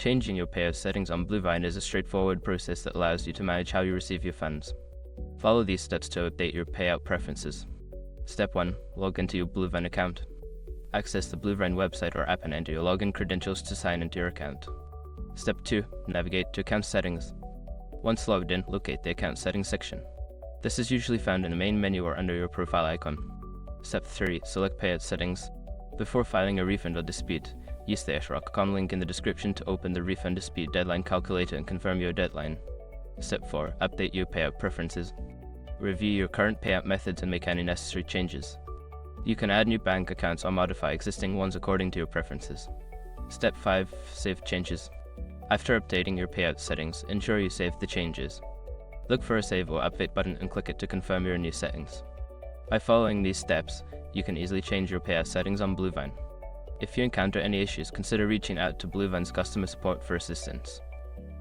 Changing your payout settings on Bluevine is a straightforward process that allows you to manage how you receive your funds. Follow these steps to update your payout preferences. Step 1. Log into your Bluevine account. Access the Bluevine website or app and enter your login credentials to sign into your account. Step 2. Navigate to account settings. Once logged in, locate the account settings section. This is usually found in the main menu or under your profile icon. Step 3. Select payout settings. Before filing a refund or dispute, use the @rock.com link in the description to open the refund dispute deadline calculator and confirm your deadline. Step 4. Update your payout preferences. Review your current payout methods and make any necessary changes. You can add new bank accounts or modify existing ones according to your preferences. Step 5. Save changes. After updating your payout settings, ensure you save the changes. Look for a Save or Update button and click it to confirm your new settings. By following these steps, you can easily change your payout settings on Bluevine. If you encounter any issues, consider reaching out to Bluevine's customer support for assistance.